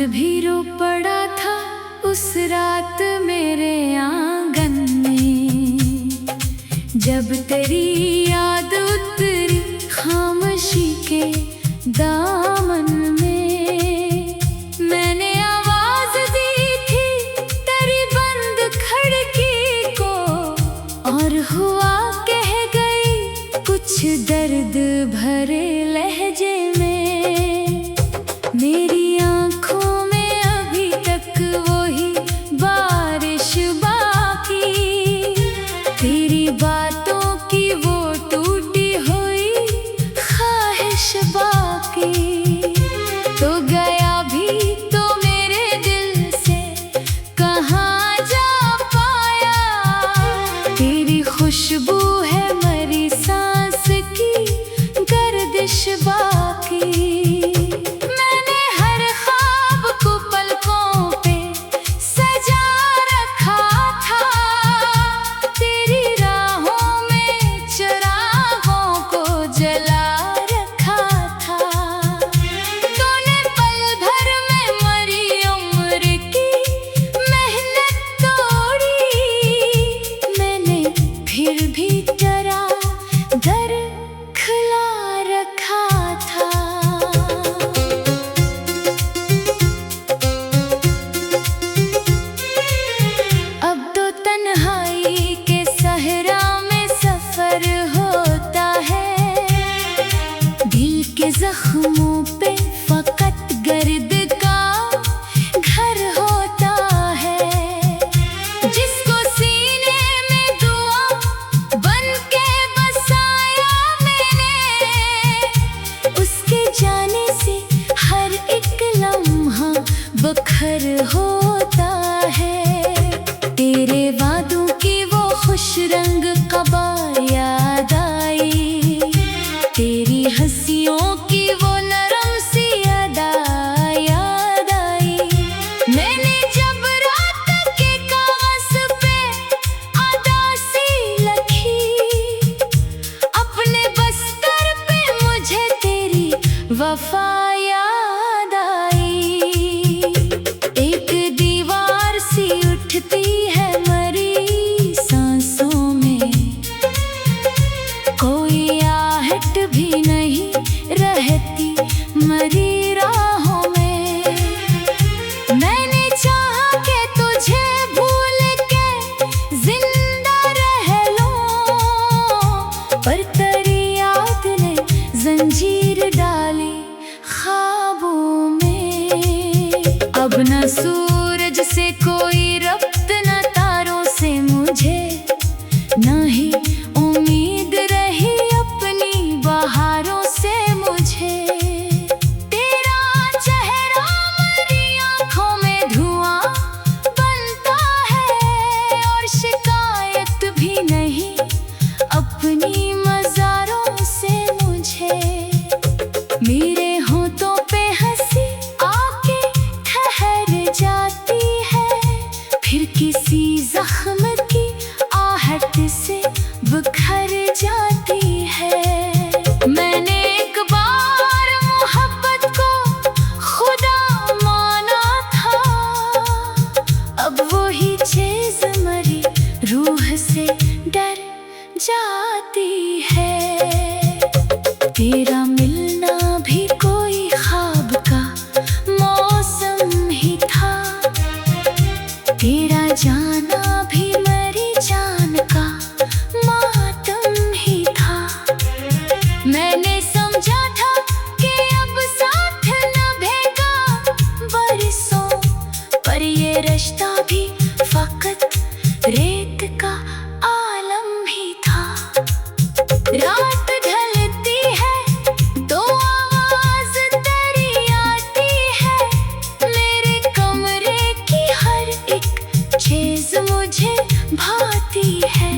भी रो पड़ा था उस रात मेरे आंगन में, जब तेरी याद उतरी खामोशी के दामन में। मैंने आवाज दी थी तेरी बंद खिड़की को, और हुआ कह गई कुछ दर्द भरे लहजे में। मेरी आंखों में अभी तक वही बारिश बाकी, तेरी बातों की वो टूटी हुई ख्वाहिश बाकी। तो गया भी तो मेरे दिल से कहाँ जा पाया, तेरी खुशबू है मरी सांस की गर्दिश बाकी। जख्मों पे फकत गर्द का घर होता है, जिसको सीने में दुआ बन के बसाया मैंने, उसके जाने से हर एक लम्हा बखर होता है। तेरे वादों की वो खुश रंग कबार याद आई, तेरी हंसियों की वो नरम सी अदा याद आई। मैंने जब रात के कागज पे अदासी लिखी, अपने बस्तर पे मुझे तेरी वफा याद आई। एक दीवार सी उठती है मरी सांसों में, कोई आहट भी नहीं रहती मरी राहों में। मैंने चाहा कि तुझे भूल के जिंदा रह लूं, पर तेरी याद ने जंजीर डाली ख्वाबों में। अब न सूरज से कोई रब्त न तारों से मुझे, न ही उम्मीद रही अपनी बहारों से मुझे। तेरा चेहरा मेरी आंखों में धुआं बनता है, और शिकायत भी नहीं अपनी मज़ारों से मुझे। मेरे होठों पे हंसी आके ठहर जाती है, फिर किसी जख्म की आहट से बिखर जाती है। मैंने एक बार मोहब्बत को खुदा माना था, अब वही चीज़ मरी रूह से डर जाती है। तेरा मिलना भी कोई ख्वाब का मौसम ही था, तेरा जाना भी मेरी जान का मातम ही था। मैंने समझा था कि अब साथ निभेगा बरसों, पर ये रिश्ता भी फकत रेत का आलम ही था। रात ढलती है तो आवाज तेरी आती है, मेरे कमरे की हर एक चीज मुझे भाती है,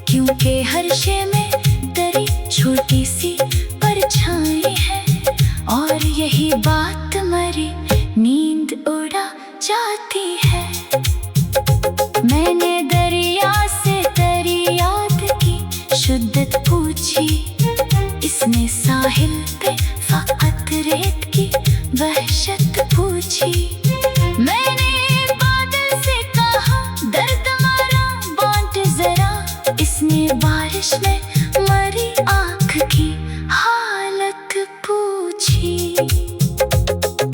क्योंकि हर शे में तेरी छोटी सी परछाई है। और यही बात मरी नींद उड़ा जाती है। मैंने दरिया से तेरी याद की शिद्दत पूछी, इसने साहिल पे फकत रेत की वहशत पूछी। मैंने बादल से कहा दर्द मारा बांट जरा, इसने बारिश में मरी आँख की हालत पूछी।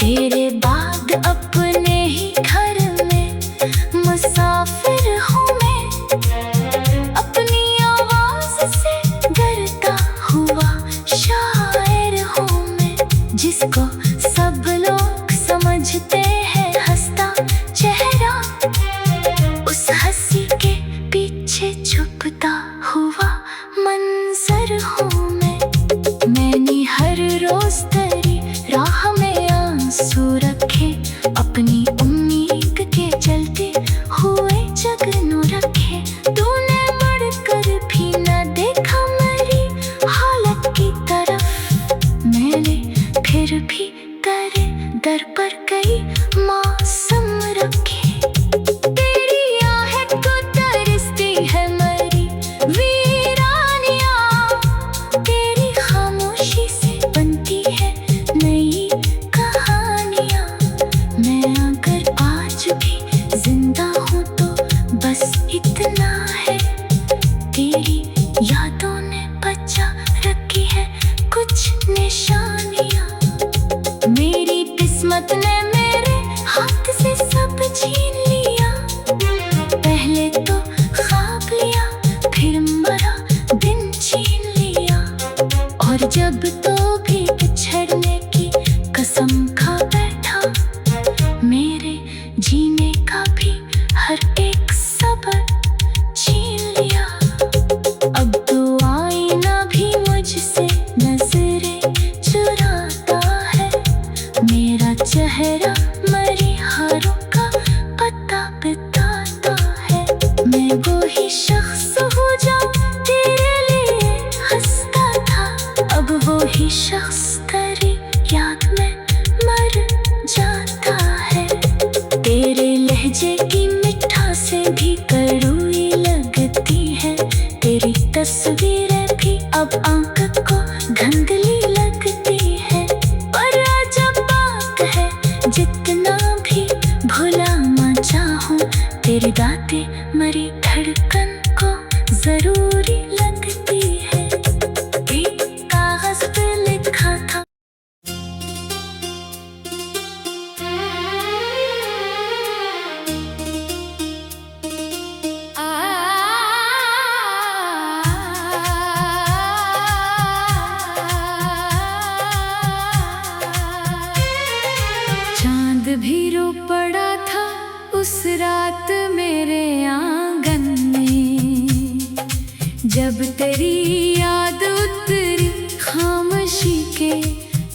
तेरे बाद अपने ही घर में मुसाफिर हूँ मैं, अपनी आवाज से डरता हुआ शायर हूँ मैं, जिसको सब लोग समझते हैं हंसता चेहरा, उस हंसी के पीछे छुपता हुआ मंजर हूँ मैं। मैंने हर रोज तेरी राह में आंसू रखे, अपनी उम्मीद के चलते हुए जगनू रखे। तूने मुड़कर भी न देखा मेरी हालत की तरफ, मैंने फिर भी तेरे दर पर कई मौसम रखे। तेरी आहें तो तरसती है मेरी वीरानियाँ, तेरी खामोशी से बनती है नई कहानियाँ। मैं अगर आज भी जिंदा हूँ तो बस इतना है, तेरी यादों ने बचा रखी है कुछ निशानियाँ। मेरी किस्मत ने मेरे हाथ से सब छीन लिया, पहले तो ख्वाब लिया फिर मरा दिन छीन लिया, और जब तो भी बिछड़ने की कसम खा बैठा, मेरे जीने का भी हर एक सब्र छीन लिया। अब तो आईना भी मुझसे नजरें चुराता है, मेरा चेहरा मरी हारों का पता बताता है। मैं वो ही शख्स हूँ जो तेरे लिए हंसता था, अब वो ही शख्स तेरी याद में मर जाता है। तेरे लहजे की मिठासे भी कड़वी लगती है, तेरी तस्वीरें भी अब आंख को धुंधली लगती है। पर अजब बात है जितना भी भुला मैं चाहूं, तेरी बातें मरी धड़कन को जरूरी लगती है। एक कागज पे लिखा था चांद भी रो पड़ा था उस रात मेरे आंगन में, जब तेरी याद उतरी खामोशी के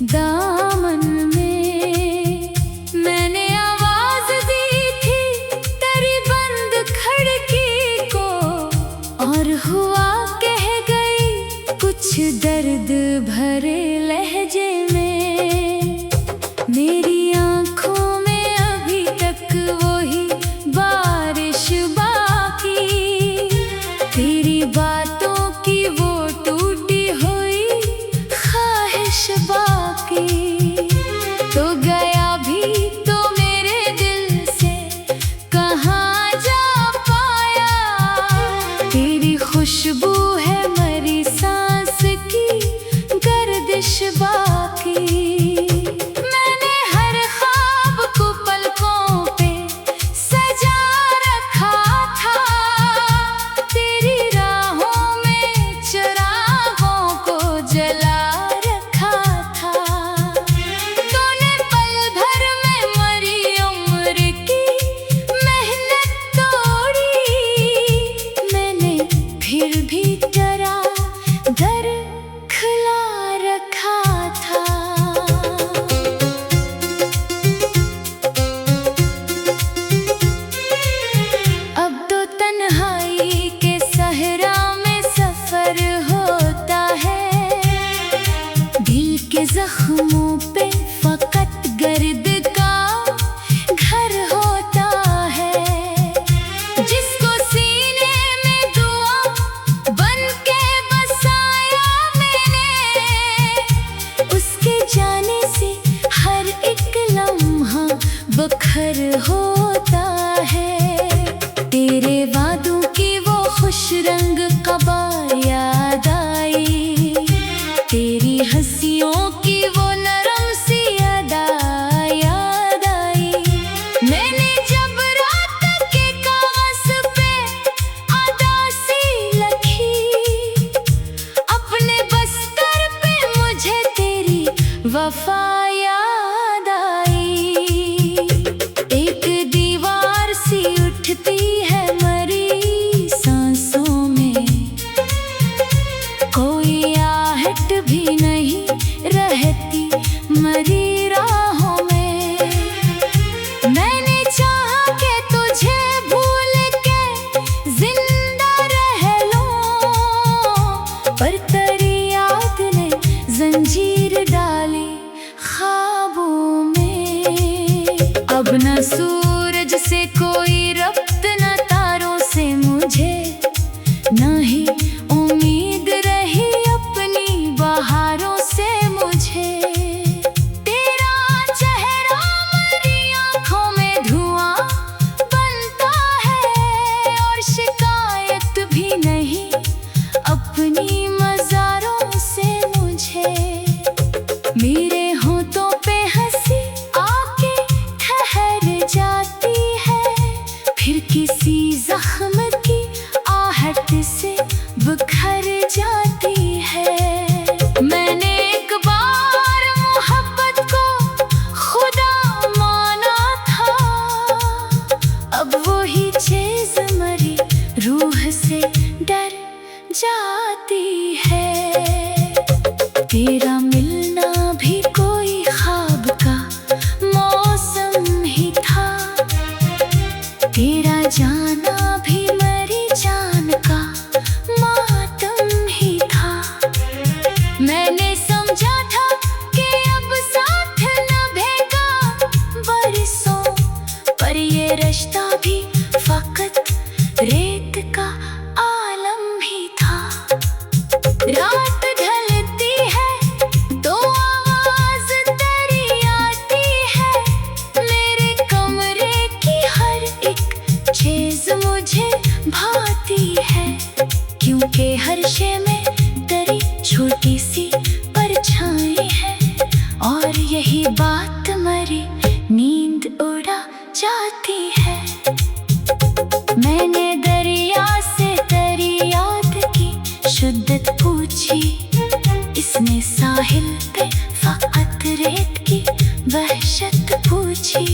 दामन में। मैंने आवाज दी थी तेरी बंद खिड़की को, और हुआ कह गई कुछ दर्द भरे लहजे में। मेरी आँखों में अभी तक वही बारिश बाकी, तेरी बातों की वो टूटी हुई ख्वाहिश बाकी। तो गया भी तो मेरे दिल से कहाँ जा पाया, तेरी खुशबू है मरी सांस की गर्दिश बाकी। जख्मों पे फकत गर्द का घर होता है, जिसको सीने में दुआ बन के बसाया मैंने, उसके जाने से हर एक लम्हा घर होता है। तेरे वादों की वो खुश रंग कबा याद आई, तेरी हंसियों की वो नरम सी अदा याद आई। मैंने जब रात के कागज पे अदासी लिखी, अपने बस्तर पे मुझे तेरी वफा याद आई। एक दीवार सी उठती है मरी सांसों में, कोई आहट भी नहीं रहती मरी राहों में। मैंने चाहा कि तुझे भूल के जिंदा रह लूं, पर तेरी याद ने जंजीर डाली ख्वाबों में। अब न सूरज से कोई रब्त, न तारों से मुझे, न ही उम्मीद रही अपनी बहारों से मुझे। तेरा चेहरा मेरी आँखों में धुआं बनता है, और शिकायत भी नहीं अपनी मज़ारों से मुझे। मेरे होठों पे हंसी आके ठहर जाती है, फिर किसी जख्म की आहट से बिखर जाती है। मैंने एक बार मोहब्बत को खुदा माना था, अब वही चीज़ मरी रूह से डर जाती है। तेरा मिलना भी कोई ख्वाब का मौसम ही था, तेरा जाना भी मेरी जान का मातम ही था। मैंने समझा था कि अब साथ निभेगा बरसों, पर ये रिश्ता भी फकत रेत का आलम ही था। रात ढलती है तो आवाज तेरी आती है, मेरे कमरे की हर एक चीज मुझे भाती है, क्योंकि हर शे में तेरी छोटी सी परछाई है। और यही बात मरी नींद उड़ा जाती है। मैंने दरिया से तेरी याद की शिद्दत पूछी, इसने साहिल पे फकत रेत की वहशत पूछी।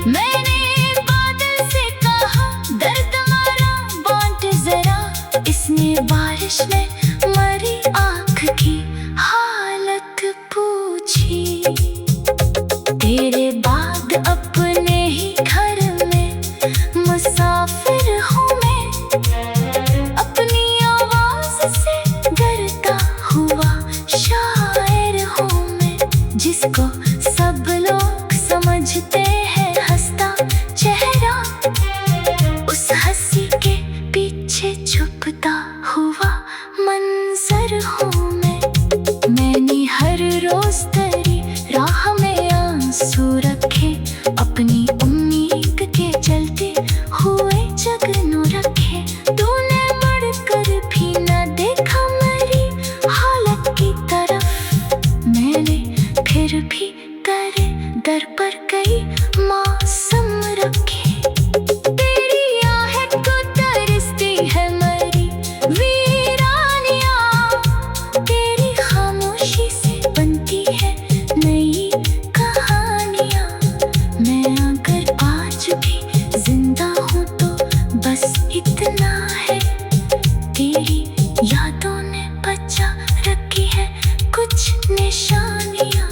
मैंने बादल से कहा दर्द मारा बांट जरा, इसने बारिश में मरी आँख की हालत पूछी। तेरे बाद अपने ही घर में मुसाफिर हूँ मैं, अपनी आवाज से डरता हुआ शायर हूँ मैं, जिसको सब लोग समझते हैं हंसता चेहरा, उस हंसी के पीछे छुपता हुआ मंजर हूँ मैं। मैंने हर रोज तेरी राह में आंसू रखे, अपनी उम्मीद के चलते हुए जगनू रखे। तूने मुड़कर भी न देखा मेरी हालत की तरफ, मैंने फिर भी तेरे दर पर कई मौसम रखे। तेरी आहट को तरसती है मेरी वीरानियाँ, तेरी खामोशी से बनती है नई कहानियाँ। मैं अगर आज भी जिंदा हूँ तो बस इतना है, तेरी यादों ने बचा रखी है कुछ निशानियाँ।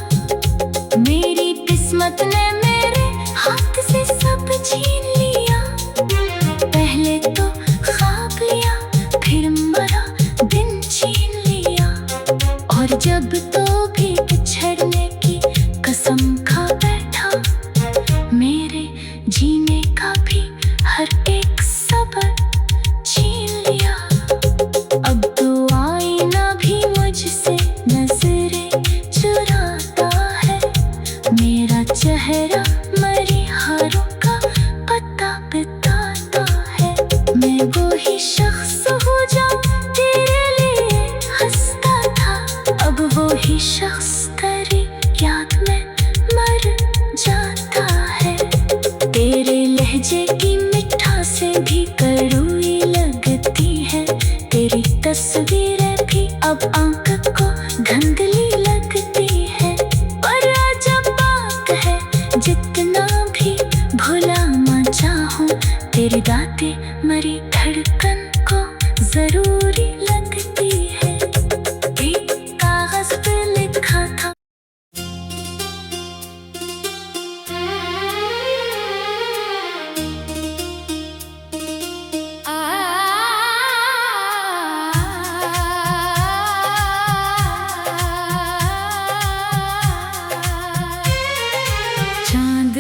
मेरी किस्मत ने मेरे हाथ से सब छीन लिया, पहले तो ख्वाब लिया फिर मरा दिन छीन लिया, और जब तो भी बिछड़ने की कसम खा बैठा, मेरे जीने का भी हर एक सबर छीन लिया। अब तो आईना भी मुझसे नजरें चुराता है, मेरा चेहरा मरी हारों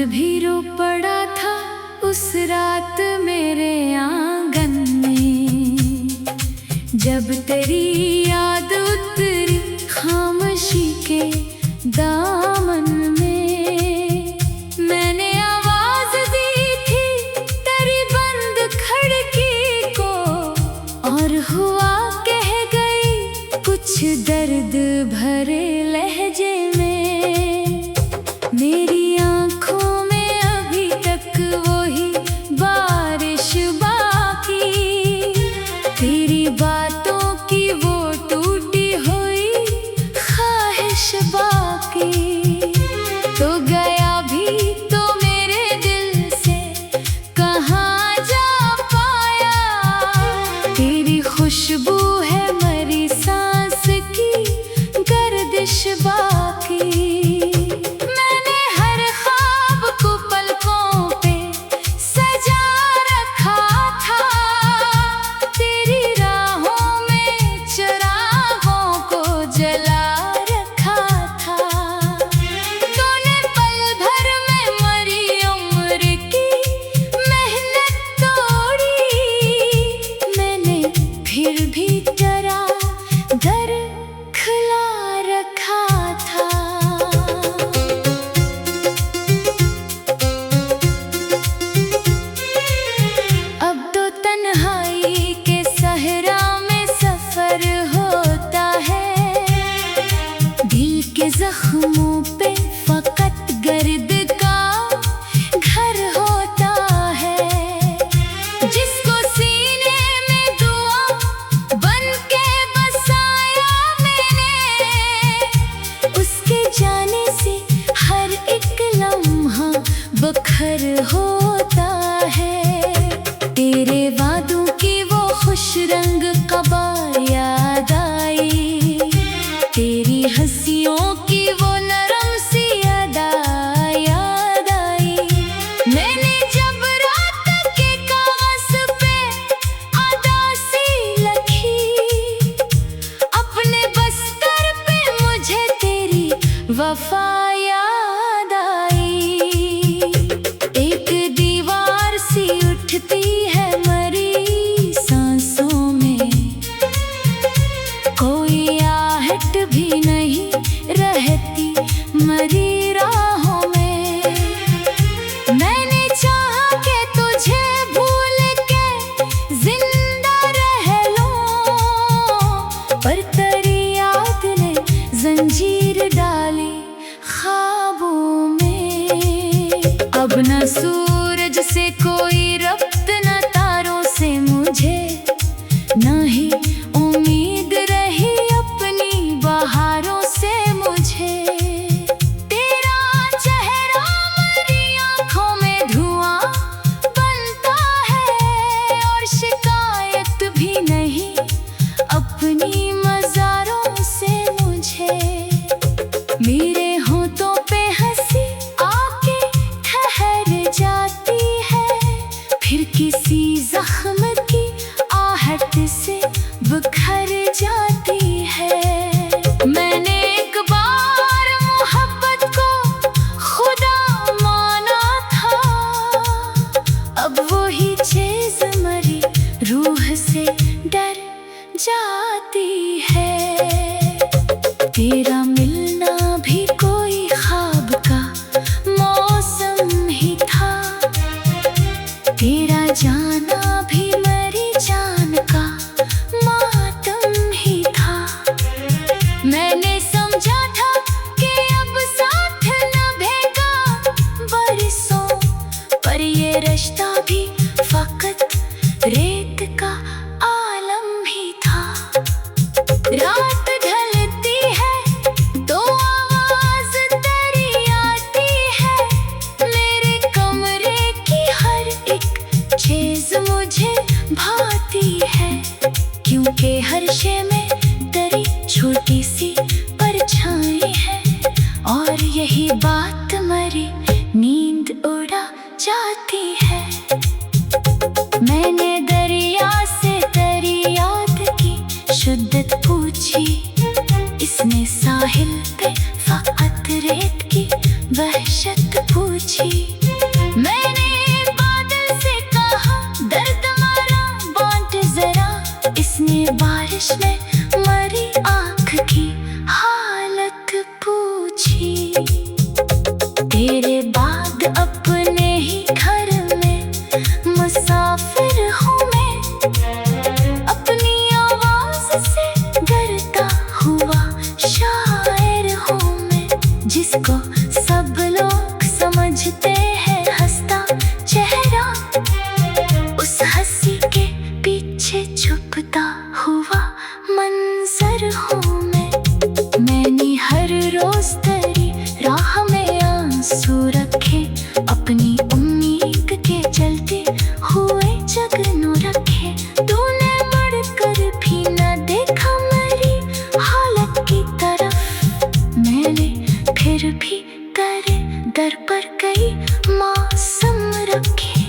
भी रो पड़ा था उस रात मेरे आंगन में, जब तेरी याद उतरी खामोशी के दामन में। मैंने आवाज दी थी तेरी बंद खिड़की को, और हुआ कह गई कुछ दर्द भरे लहजे में। मेरी आंखों में अभी तक वही बारिश बाकी, तेरी बातों की वो टूटी हुई ख्वाहिश बाकी। तो गया भी तो मेरे दिल से कहाँ जा पाया, तेरी खुशबू है मरी सांस की गर्दिश बाकी। जख्मों पे फकत गर्द का घर होता है, जिसको सीने में दुआ बन के बसाया मैंने, उसके जाने से हर एक लम्हा बखर होता है। तेरे वादों की वो खुश रंग कबार याद आई, तेरी हंसियों की वो नरम सी अदा याद आई। मैंने जब रात के कागज पे उदासी लिखी, अपने बस्तर पे मुझे तेरी वफा याद आई। एक दीवार सी उठती है मरी सांसों में, कोई आहट भी नहीं रहती मरी राहों में। मैंने चाहा कि तुझे भूल के जिंदा रह लूं, पर तेरी याद ने जंजीर डाली ख्वाबों में। अब न सूरज से कोई रब्त न तारों से मुझे, न ही उम्मीद रही अपनी बहारों से मुझे। तेरा चेहरा मेरी आंखों में धुआं बनता है, और शिकायत भी नहीं अपनी मज़ारों से मुझे। मेरे होठों पे हंसी आके ठहर जाती है, फिर किसी जख्म की आहट से बिखर जाती है। मैंने एक बार मोहब्बत को खुदा माना था, अब वही चीज़ मरी रूह से डर जाती है। तेरा मिलना भी कोई ख्वाब का मौसम ही था, तेरा जाना भी मेरी जान का मातम ही था। मैंने समझा था कि अब साथ निभेगा बरसों, पर ये रिश्ता भी फकत रेत का आलम ही था। रात ढलती है तो आवाज तेरी आती है, मेरे कमरे की हर एक चीज मुझे भाती है, क्योंकि हर शे में तेरी छोटी सी परछाई है। और यही बात मरी नींद उड़ा जाती है। मैंने दरिया से तेरी याद की शुद्दत पूछी, इसने साहिल पे फकत रेत की वहशत पूछी। मैंने बादल से कहा दर्द मारा बांट जरा, इसने बारिश में मरी आँख की हालत पूछी। तेरे बाद अपने ही घर में मुसाफिर हूँ मैं, अपनी आवाज से डरता हुआ शायर हूँ मैं, जिसको सब लोग समझते हैं हंसता चेहरा, उस हंसी के पीछे छुपता हुआ मंजर हूँ मैं। मैंने हर रोज तेरी राह में आंसू रखे, अपनी उम्मीद के चलते हुए जगनू रखे। तूने मुड़कर भी न देखा मेरी हालत की तरफ, मैंने फिर भी तेरे दर पर कई मौसम रखे।